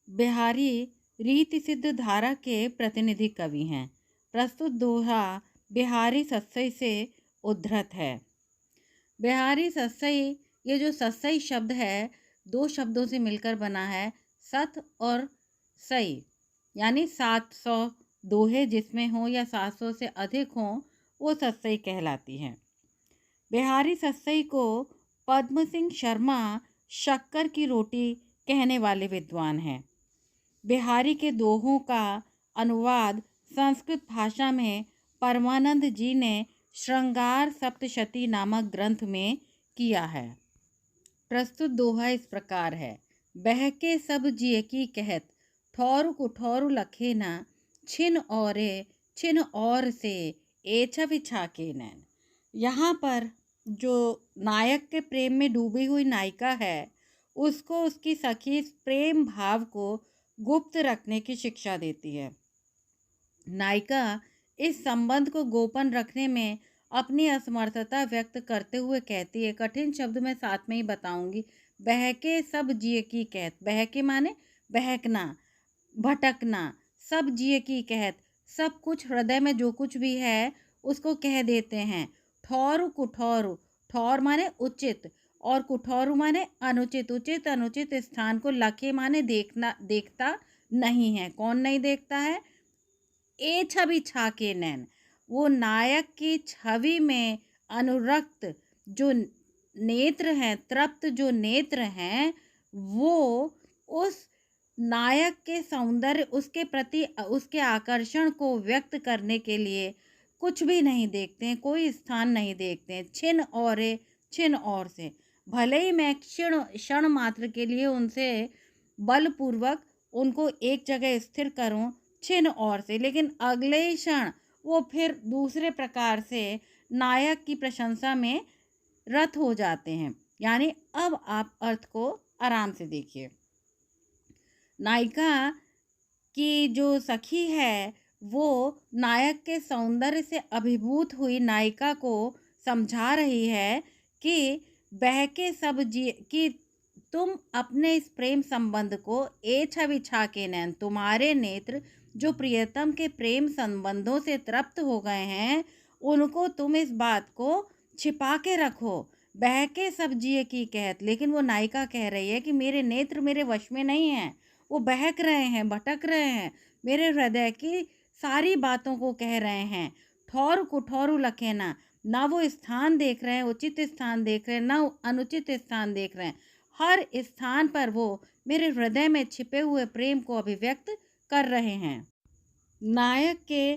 बिहारी रीति सिद्ध धारा के प्रतिनिधि कवि हैं। प्रस्तुत दोहा बिहारी सत्सई से उद्धृत है। बिहारी सत्सई, ये जो सत्सई शब्द है दो शब्दों से मिलकर बना है, सत और सई, यानी 700 दोहे जिसमें हो या 700 से अधिक हो वो सत्सई कहलाती हैं। बिहारी सत्सई को पद्म सिंह शर्मा शक्कर की रोटी कहने वाले विद्वान हैं। बिहारी के दोहों का अनुवाद संस्कृत भाषा में परमानंद जी ने श्रृंगार सप्तशती नामक ग्रंथ में किया है। प्रस्तुत दोहा इस प्रकार है। बहके सब जिय की कहत, ठौर कुठौर लखे ना, छिन और से एछ बिछा के नैन। यहाँ पर जो नायक के प्रेम में डूबी हुई नायिका है उसको उसकी सखी प्रेम भाव को गुप्त रखने की शिक्षा देती है। नायिका इस संबंध को गोपन रखने में अपनी असमर्थता व्यक्त करते हुए कहती है, कठिन शब्द मैं साथ में ही बताऊंगी। बहके सब जिए की कहत, बहके माने बहकना, भटकना, सब जिए की कहत, सब कुछ हृदय में जो कुछ भी है उसको कह देते हैं। ठौर कुठौर, ठौर माने उचित और कुठौर माने अनुचित, उचित अनुचित स्थान को लखे माने देखना, देखता नहीं है। कौन नहीं देखता है? ए छवि छा के नैन, वो नायक की छवि में अनुरक्त जो नेत्र हैं, तृप्त जो नेत्र हैं, वो उस नायक के सौंदर्य, उसके प्रति उसके आकर्षण को व्यक्त करने के लिए कुछ भी नहीं देखते हैं, कोई स्थान नहीं देखते हैं। छिन और से, भले ही मैं क्षण मात्र के लिए उनसे बलपूर्वक उनको एक जगह स्थिर करूं, छिन और से, लेकिन अगले ही क्षण वो फिर दूसरे प्रकार से नायक की प्रशंसा में रत हो जाते हैं। यानी अब आप अर्थ को आराम से देखिए। नायिका की जो सखी है वो नायक के सौंदर्य से अभिभूत हुई नायिका को समझा रही है कि बहके सब जी कि तुम अपने इस प्रेम संबंध को ए छवि छा के नैन, तुम्हारे नेत्र जो प्रियतम के प्रेम संबंधों से तृप्त हो गए हैं उनको तुम इस बात को छिपा के रखो। बहके सब जिए की कहत, लेकिन वो नायिका कह रही है कि मेरे नेत्र मेरे वश में नहीं हैं, वो बहक रहे हैं, भटक रहे हैं, मेरे हृदय की सारी बातों को कह रहे हैं। ठौर कुठौर लखेना, ना वो स्थान देख रहे हैं, उचित स्थान देख रहे हैं, ना अनुचित स्थान देख रहे हैं, हर स्थान पर वो मेरे हृदय में छिपे हुए प्रेम को अभिव्यक्त कर रहे हैं। नायक के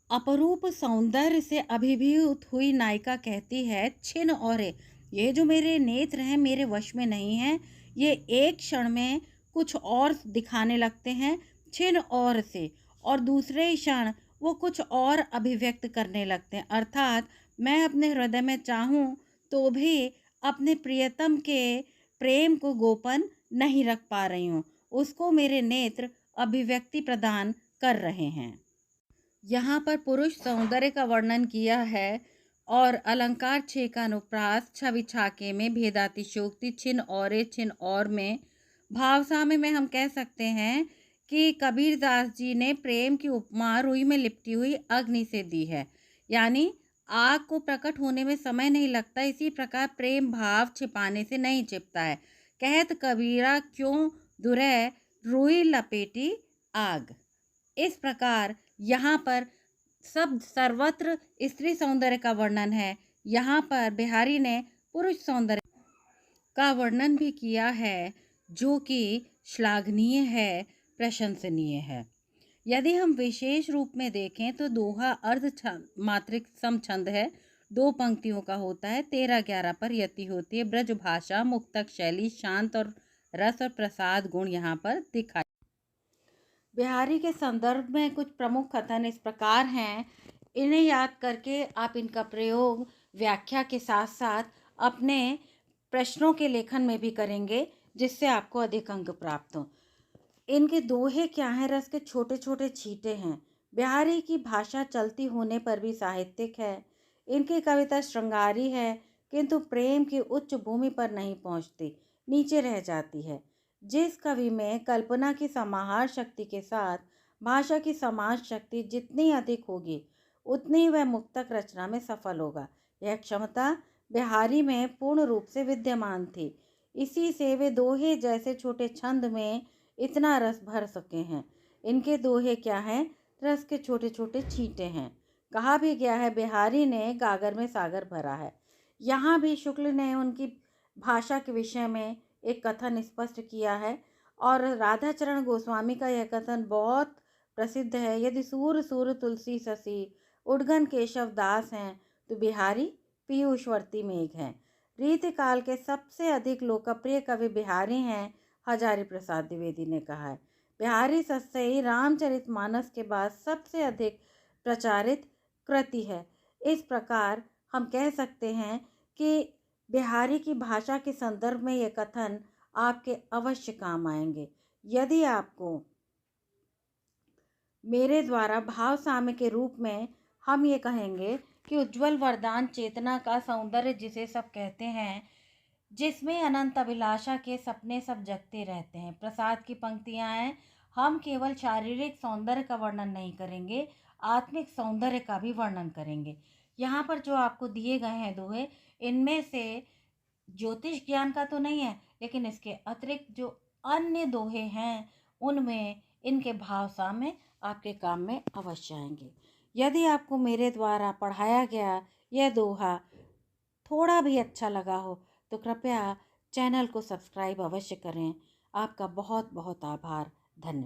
अपरूप सौंदर्य से अभिभूत हुई नायिका कहती है, छिन और ये जो मेरे नेत्र हैं मेरे वश में नहीं हैं, ये एक क्षण में कुछ और दिखाने लगते हैं, छिन और से, और दूसरे क्षण वो कुछ और अभिव्यक्त करने लगते हैं। अर्थात मैं अपने हृदय में चाहूँ तो भी अपने प्रियतम के प्रेम को गोपन नहीं रख पा रही हूँ, उसको मेरे नेत्र अभिव्यक्ति प्रदान कर रहे हैं। यहाँ पर पुरुष सौंदर्य का वर्णन किया है और अलंकार 6 का अनुप्रास छवि छाके में भेदातिशोक्ति छिन और में भावसाम्य में हम कह सकते हैं कि कबीरदास जी ने प्रेम की उपमा रुई में लिपटी हुई अग्नि से दी है। यानी आग को प्रकट होने में समय नहीं लगता, इसी प्रकार प्रेम भाव छिपाने से नहीं छिपता है। कहत कबीरा क्यों दुरै रुई लपेटी आग। इस प्रकार यहाँ पर सब सर्वत्र स्त्री सौंदर्य का वर्णन है। यहाँ पर बिहारी ने पुरुष सौंदर्य का वर्णन भी किया है जो कि श्लाघनीय है, प्रशंसनीय है। यदि हम विशेष रूप में देखें तो दोहा अर्ध मात्रिक समछंद है, 2 पंक्तियों का होता है, 13-11 पर यति होती है। ब्रज भाषा, मुक्तक शैली, शांत और रस और प्रसाद गुण यहाँ पर दिखाई। बिहारी के संदर्भ में कुछ प्रमुख कथन इस प्रकार हैं, इन्हें याद करके आप इनका प्रयोग व्याख्या के साथ साथ अपने प्रश्नों के लेखन में भी करेंगे जिससे आपको अधिक अंक प्राप्त हो। इनके दोहे क्या हैं? रस के छोटे छोटे छींटे हैं। बिहारी की भाषा चलती होने पर भी साहित्यिक है। इनकी कविता श्रृंगारी है किंतु प्रेम की उच्च भूमि पर नहीं पहुंचती, नीचे रह जाती है। जिस कवि में कल्पना की समाहार शक्ति के साथ भाषा की समाज शक्ति जितनी अधिक होगी, उतनी वह मुक्तक रचना में सफल होगा। यह क्षमता बिहारी में पूर्ण रूप से विद्यमान थी। इसी से वे दोहे जैसे छोटे छंद में इतना रस भर सके हैं। इनके दोहे क्या हैं? रस के छोटे छोटे छींटे हैं। कहा भी गया है, बिहारी ने गागर में सागर भरा है। यहाँ भी शुक्ल ने उनकी भाषा के विषय में एक कथन स्पष्ट किया है और राधाचरण गोस्वामी का यह कथन बहुत प्रसिद्ध है। यदि सूर सूर तुलसी ससी उद्गन केशव दास हैं, तो बिहारी पीयूषवर्ती मेघ हैं। रीतिकाल के सबसे अधिक लोकप्रिय कवि बिहारी हैं, हजारी प्रसाद द्विवेदी ने कहा है। बिहारी सत्सई रामचरितमानस के बाद सबसे अधिक प्रचारित कृति है। इस प्रकार हम कह सकते हैं कि बिहारी की भाषा के संदर्भ में ये कथन आपके अवश्य काम आएंगे। यदि आपको मेरे द्वारा भाव साम्य के रूप में हम ये कहेंगे कि उज्जवल वरदान चेतना का सौंदर्य जिसे सब कहते हैं, जिसमें अनंत अभिलाषा के सपने सब जगते रहते हैं। प्रसाद की पंक्तियां हैं, हम केवल शारीरिक सौंदर्य का वर्णन नहीं करेंगे, आत्मिक सौंदर्य का भी वर्णन करेंगे। यहाँ पर जो आपको दिए गए हैं दोहे, इनमें से ज्योतिष ज्ञान का तो नहीं है, लेकिन इसके अतिरिक्त जो अन्य दोहे हैं, उनमें इनके भाव साम्य आपके काम में अवश्य आएंगे। यदि आपको मेरे द्वारा पढ़ाया गया यह दोहा थोड़ा भी अच्छा लगा हो, तो कृपया चैनल को सब्सक्राइब अवश्य करें। आपका बहुत बहुत आभार। धन्यवाद।